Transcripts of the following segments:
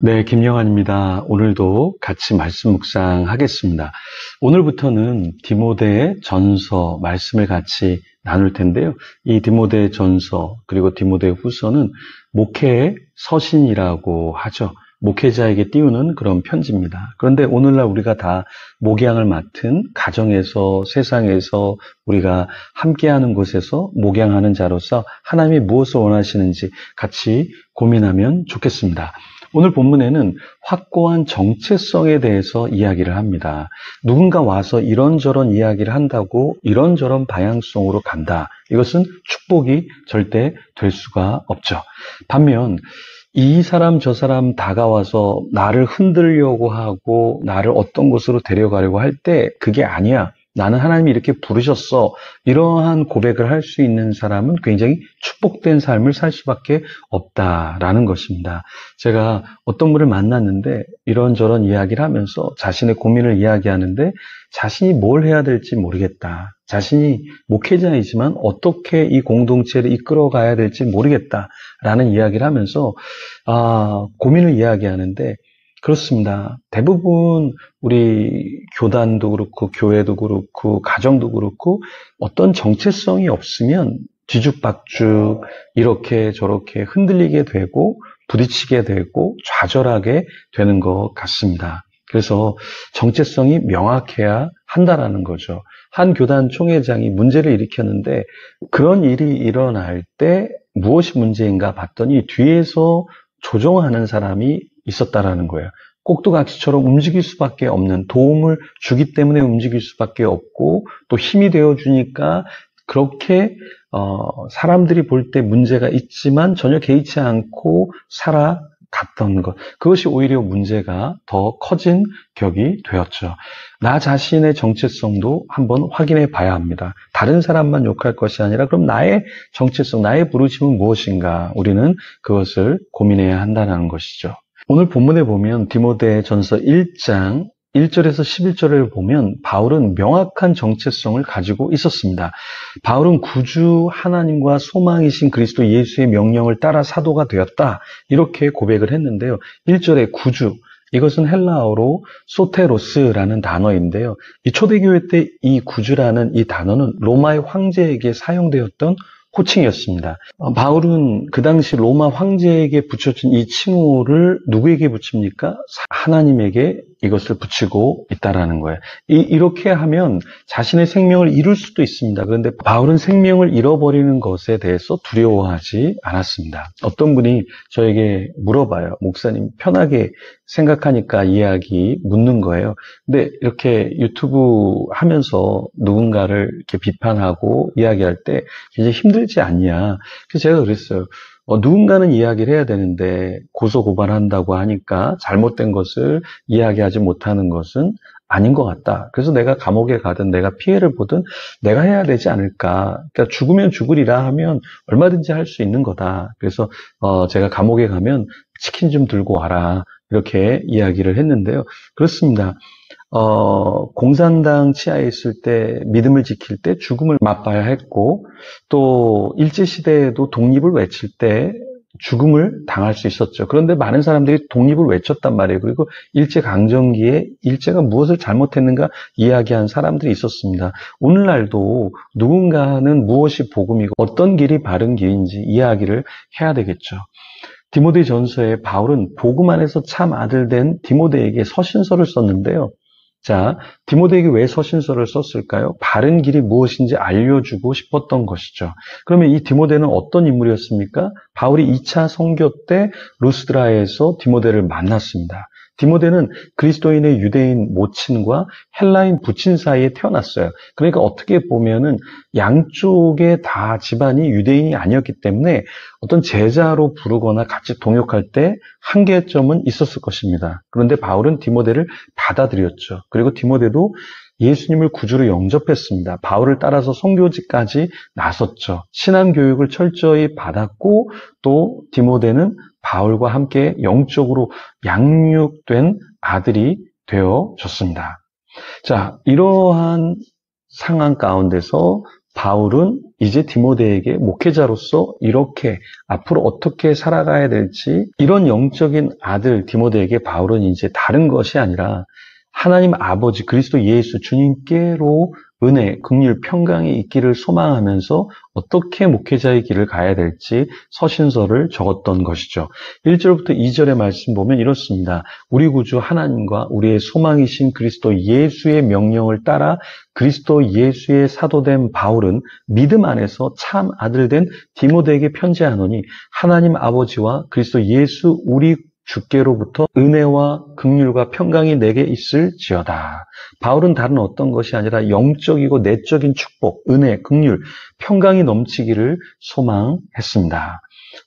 네, 김영환입니다. 오늘도 같이 말씀 묵상하겠습니다. 오늘부터는 디모데 전서 말씀을 같이 나눌 텐데요. 이 디모데 전서 그리고 디모데 후서는 목회의 서신이라고 하죠. 목회자에게 띄우는 그런 편지입니다. 그런데 오늘날 우리가 다 목양을 맡은 가정에서 세상에서 우리가 함께하는 곳에서 목양하는 자로서 하나님이 무엇을 원하시는지 같이 고민하면 좋겠습니다. 오늘 본문에는 확고한 정체성에 대해서 이야기를 합니다. 누군가 와서 이런저런 이야기를 한다고 이런저런 방향성으로 간다. 이것은 축복이 절대 될 수가 없죠. 반면 이 사람 저 사람 다가와서 나를 흔들려고 하고 나를 어떤 곳으로 데려가려고 할 때 그게 아니야. 나는 하나님이 이렇게 부르셨어. 이러한 고백을 할 수 있는 사람은 굉장히 축복된 삶을 살 수밖에 없다라는 것입니다. 제가 어떤 분을 만났는데 이런저런 이야기를 하면서 자신의 고민을 이야기하는데 자신이 뭘 해야 될지 모르겠다. 자신이 목회자이지만 어떻게 이 공동체를 이끌어가야 될지 모르겠다라는 이야기를 하면서 고민을 이야기하는데 그렇습니다. 대부분 우리 교단도 그렇고 교회도 그렇고 가정도 그렇고 어떤 정체성이 없으면 뒤죽박죽 이렇게 저렇게 흔들리게 되고 부딪히게 되고 좌절하게 되는 것 같습니다. 그래서 정체성이 명확해야 한다라는 거죠. 한 교단 총회장이 문제를 일으켰는데 그런 일이 일어날 때 무엇이 문제인가 봤더니 뒤에서 조종하는 사람이 있었다라는 거예요. 꼭두각시처럼 움직일 수밖에 없는 도움을 주기 때문에 움직일 수밖에 없고 또 힘이 되어주니까 그렇게 사람들이 볼 때 문제가 있지만 전혀 개의치 않고 살아갔던 것. 그것이 오히려 문제가 더 커진 격이 되었죠. 나 자신의 정체성도 한번 확인해 봐야 합니다. 다른 사람만 욕할 것이 아니라 그럼 나의 정체성, 나의 부르심은 무엇인가? 우리는 그것을 고민해야 한다는 것이죠. 오늘 본문에 보면 디모데 전서 1장 1절에서 11절을 보면 바울은 명확한 정체성을 가지고 있었습니다. 바울은 구주 하나님과 소망이신 그리스도 예수의 명령을 따라 사도가 되었다. 이렇게 고백을 했는데요. 1절에 구주, 이것은 헬라어로 소테로스라는 단어인데요. 이 초대교회 때 이 구주라는 이 단어는 로마의 황제에게 사용되었던 호칭이었습니다. 바울은 그 당시 로마 황제에게 붙여준 이 칭호를 누구에게 붙입니까? 하나님에게 이것을 붙이고 있다라는 거예요. 이렇게 하면 자신의 생명을 잃을 수도 있습니다. 그런데 바울은 생명을 잃어버리는 것에 대해서 두려워하지 않았습니다. 어떤 분이 저에게 물어봐요. 목사님, 편하게 생각하니까 이야기 묻는 거예요. 근데 이렇게 유튜브 하면서 누군가를 이렇게 비판하고 이야기할 때 굉장히 힘들지 않냐. 그래서 제가 그랬어요. 누군가는 이야기를 해야 되는데 고소고발한다고 하니까 잘못된 것을 이야기하지 못하는 것은 아닌 것 같다. 그래서 내가 감옥에 가든 내가 피해를 보든 내가 해야 되지 않을까. 그러니까 죽으면 죽으리라 하면 얼마든지 할 수 있는 거다. 그래서 제가 감옥에 가면 치킨 좀 들고 와라. 이렇게 이야기를 했는데요. 그렇습니다. 공산당 치하에 있을 때 믿음을 지킬 때 죽음을 맛봐야 했고 또 일제시대에도 독립을 외칠 때 죽음을 당할 수 있었죠. 그런데 많은 사람들이 독립을 외쳤단 말이에요. 그리고 일제강점기에 일제가 무엇을 잘못했는가 이야기한 사람들이 있었습니다. 오늘날도 누군가는 무엇이 복음이고 어떤 길이 바른 길인지 이야기를 해야 되겠죠. 디모데 전서에 바울은 복음 안에서 참 아들 된 디모데에게 서신서를 썼는데요. 자, 디모데에게 왜 서신서를 썼을까요? 바른 길이 무엇인지 알려주고 싶었던 것이죠. 그러면 이 디모데는 어떤 인물이었습니까? 바울이 2차 선교 때 루스드라에서 디모데를 만났습니다. 디모데는 그리스도인의 유대인 모친과 헬라인 부친 사이에 태어났어요. 그러니까 어떻게 보면은 양쪽에 다 집안이 유대인이 아니었기 때문에 어떤 제자로 부르거나 같이 동역할 때 한계점은 있었을 것입니다. 그런데 바울은 디모데를 받아들였죠. 그리고 디모데도 예수님을 구주로 영접했습니다. 바울을 따라서 선교지까지 나섰죠. 신앙교육을 철저히 받았고 또 디모데는 바울과 함께 영적으로 양육된 아들이 되어졌습니다. 자, 이러한 상황 가운데서 바울은 이제 디모데에게 목회자로서 이렇게 앞으로 어떻게 살아가야 될지 이런 영적인 아들 디모데에게 바울은 이제 다른 것이 아니라 하나님 아버지 그리스도 예수 주님께로 은혜, 긍휼, 평강이 있기를 소망하면서 어떻게 목회자의 길을 가야 될지 서신서를 적었던 것이죠. 1절부터 2절의 말씀 보면 이렇습니다. 우리 구주 하나님과 우리의 소망이신 그리스도 예수의 명령을 따라 그리스도 예수의 사도된 바울은 믿음 안에서 참 아들된 디모데에게 편지하노니 하나님 아버지와 그리스도 예수 우리 주께로부터 은혜와 긍휼과 평강이 내게 있을지어다. 바울은 다른 어떤 것이 아니라 영적이고 내적인 축복, 은혜, 긍휼, 평강이 넘치기를 소망했습니다.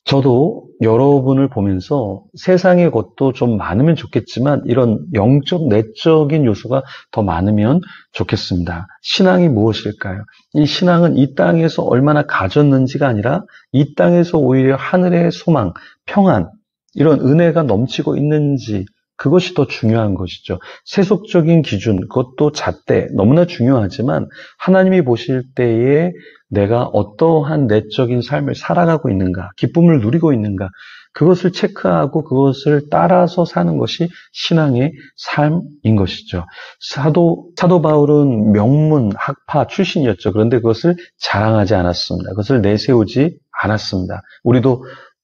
저도 여러분을 보면서 세상의 것도 좀 많으면 좋겠지만 이런 영적, 내적인 요소가 더 많으면 좋겠습니다. 신앙이 무엇일까요? 이 신앙은 이 땅에서 얼마나 가졌는지가 아니라 이 땅에서 오히려 하늘의 소망, 평안, 이런 은혜가 넘치고 있는지 그것이 더 중요한 것이죠. 세속적인 기준, 그것도 잣대 너무나 중요하지만 하나님이 보실 때에 내가 어떠한 내적인 삶을 살아가고 있는가, 기쁨을 누리고 있는가 그것을 체크하고 그것을 따라서 사는 것이 신앙의 삶인 것이죠. 사도 바울은 명문 학파 출신이었죠. 그런데 그것을 자랑하지 않았습니다. 그것을 내세우지 않았습니다.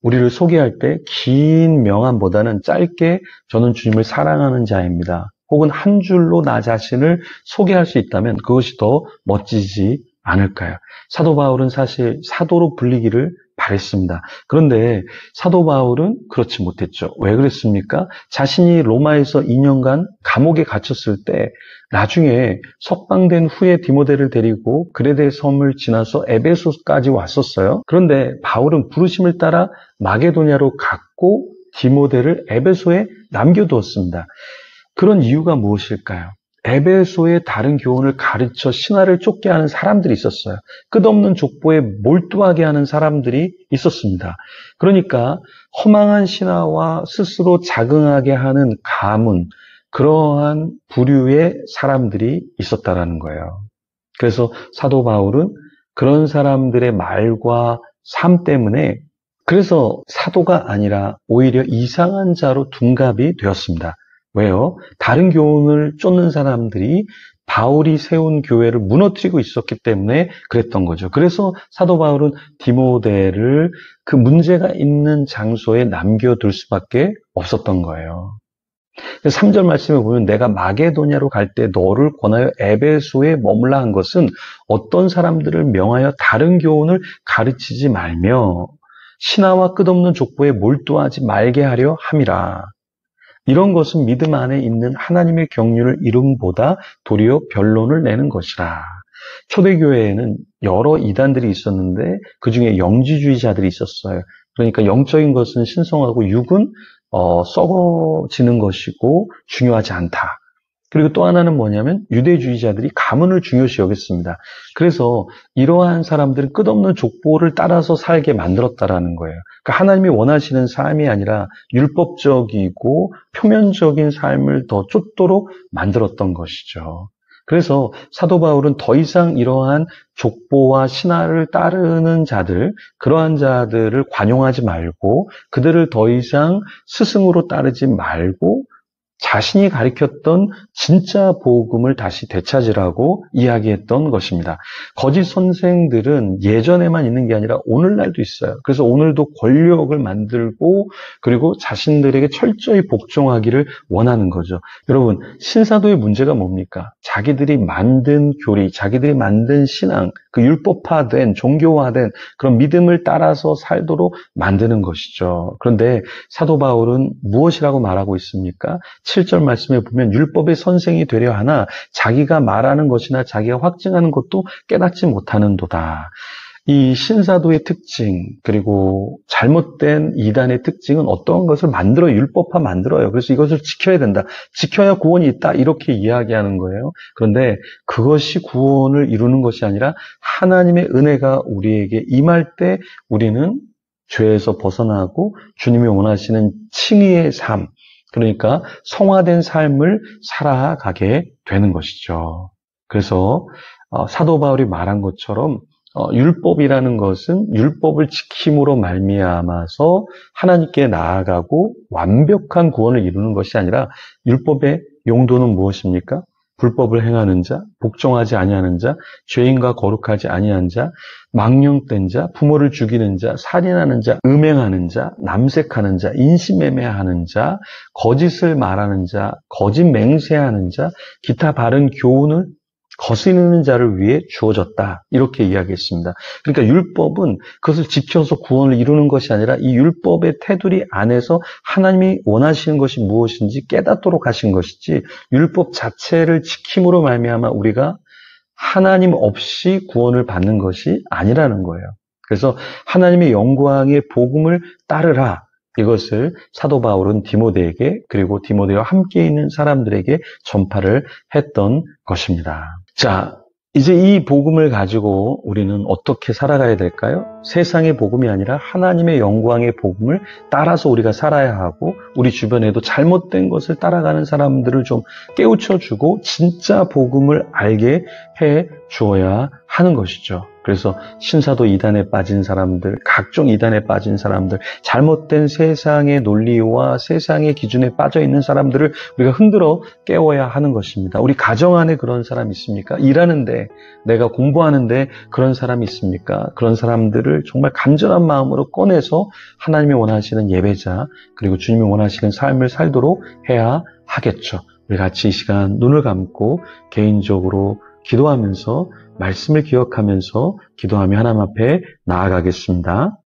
우리를 소개할 때 긴 명함보다는 짧게 저는 주님을 사랑하는 자입니다. 혹은 한 줄로 나 자신을 소개할 수 있다면 그것이 더 멋지지 않을까요? 사도 바울은 사실 사도로 불리기를 바랬습니다. 그런데 사도 바울은 그렇지 못했죠. 왜 그랬습니까? 자신이 로마에서 2년간 감옥에 갇혔을 때 나중에 석방된 후에 디모데를 데리고 그레데 섬을 지나서 에베소까지 왔었어요. 그런데 바울은 부르심을 따라 마게도냐로 갔고 디모데를 에베소에 남겨두었습니다. 그런 이유가 무엇일까요? 에베소의 다른 교훈을 가르쳐 신화를 쫓게 하는 사람들이 있었어요. 끝없는 족보에 몰두하게 하는 사람들이 있었습니다. 그러니까 허망한 신화와 스스로 자긍하게 하는 가문, 그러한 부류의 사람들이 있었다라는 거예요. 그래서 사도 바울은 그런 사람들의 말과 삶 때문에 그래서 사도가 아니라 오히려 이상한 자로 둔갑이 되었습니다. 왜요? 다른 교훈을 쫓는 사람들이 바울이 세운 교회를 무너뜨리고 있었기 때문에 그랬던 거죠. 그래서 사도 바울은 디모데를 그 문제가 있는 장소에 남겨둘 수밖에 없었던 거예요. 3절 말씀에 보면 내가 마게도냐로 갈 때 너를 권하여 에베소에 머물라 한 것은 어떤 사람들을 명하여 다른 교훈을 가르치지 말며 신화와 끝없는 족보에 몰두하지 말게 하려 함이라. 이런 것은 믿음 안에 있는 하나님의 경륜을 이름보다 도리어 변론을 내는 것이라. 초대교회에는 여러 이단들이 있었는데 그 중에 영지주의자들이 있었어요. 그러니까 영적인 것은 신성하고 육은 썩어지는 것이고 중요하지 않다. 그리고 또 하나는 뭐냐면 유대주의자들이 가문을 중요시 여겼습니다. 그래서 이러한 사람들은 끝없는 족보를 따라서 살게 만들었다라는 거예요. 그러니까 하나님이 원하시는 삶이 아니라 율법적이고 표면적인 삶을 더 쫓도록 만들었던 것이죠. 그래서 사도 바울은 더 이상 이러한 족보와 신화를 따르는 자들, 그러한 자들을 관용하지 말고 그들을 더 이상 스승으로 따르지 말고 자신이 가르쳤던 진짜 복음을 다시 되찾으라고 이야기했던 것입니다. 거짓 선생들은 예전에만 있는 게 아니라 오늘날도 있어요. 그래서 오늘도 권력을 만들고 그리고 자신들에게 철저히 복종하기를 원하는 거죠. 여러분, 신사도의 문제가 뭡니까? 자기들이 만든 교리, 자기들이 만든 신앙, 그 율법화된, 종교화된 그런 믿음을 따라서 살도록 만드는 것이죠. 그런데 사도 바울은 무엇이라고 말하고 있습니까? 7절 말씀에 보면 율법의 선생이 되려 하나 자기가 말하는 것이나 자기가 확증하는 것도 깨닫지 못하는도다. 이 신사도의 특징 그리고 잘못된 이단의 특징은 어떠한 것을 만들어요. 율법화 만들어요. 그래서 이것을 지켜야 된다. 지켜야 구원이 있다. 이렇게 이야기하는 거예요. 그런데 그것이 구원을 이루는 것이 아니라 하나님의 은혜가 우리에게 임할 때 우리는 죄에서 벗어나고 주님이 원하시는 칭의의 삶, 그러니까 성화된 삶을 살아가게 되는 것이죠. 그래서 사도 바울이 말한 것처럼 율법이라는 것은 율법을 지킴으로 말미암아서 하나님께 나아가고 완벽한 구원을 이루는 것이 아니라 율법의 용도는 무엇입니까? 불법을 행하는 자, 복종하지 아니하는 자, 죄인과 거룩하지 아니한 자, 망령된 자, 부모를 죽이는 자, 살인하는 자, 음행하는 자, 남색하는 자, 인신매매하는 자, 거짓을 말하는 자, 거짓 맹세하는 자, 기타 바른 교훈을 거스르는 자를 위해 주어졌다. 이렇게 이야기했습니다. 그러니까 율법은 그것을 지켜서 구원을 이루는 것이 아니라 이 율법의 테두리 안에서 하나님이 원하시는 것이 무엇인지 깨닫도록 하신 것이지 율법 자체를 지킴으로 말미암아 우리가 하나님 없이 구원을 받는 것이 아니라는 거예요. 그래서 하나님의 영광의 복음을 따르라. 이것을 사도 바울은 디모데에게 그리고 디모데와 함께 있는 사람들에게 전파를 했던 것입니다. 자, 이제 이 복음을 가지고 우리는 어떻게 살아가야 될까요? 세상의 복음이 아니라 하나님의 영광의 복음을 따라서 우리가 살아야 하고 우리 주변에도 잘못된 것을 따라가는 사람들을 좀 깨우쳐주고 진짜 복음을 알게 해 주어야 하는 것이죠. 그래서 신사도 이단에 빠진 사람들, 각종 이단에 빠진 사람들, 잘못된 세상의 논리와 세상의 기준에 빠져 있는 사람들을 우리가 흔들어 깨워야 하는 것입니다. 우리 가정 안에 그런 사람 있습니까? 일하는데, 내가 공부하는데 그런 사람이 있습니까? 그런 사람들을 정말 간절한 마음으로 꺼내서 하나님이 원하시는 예배자, 그리고 주님이 원하시는 삶을 살도록 해야 하겠죠. 우리 같이 이 시간 눈을 감고 개인적으로 기도하면서 말씀을 기억하면서 기도하며 하나님 앞에 나아가겠습니다.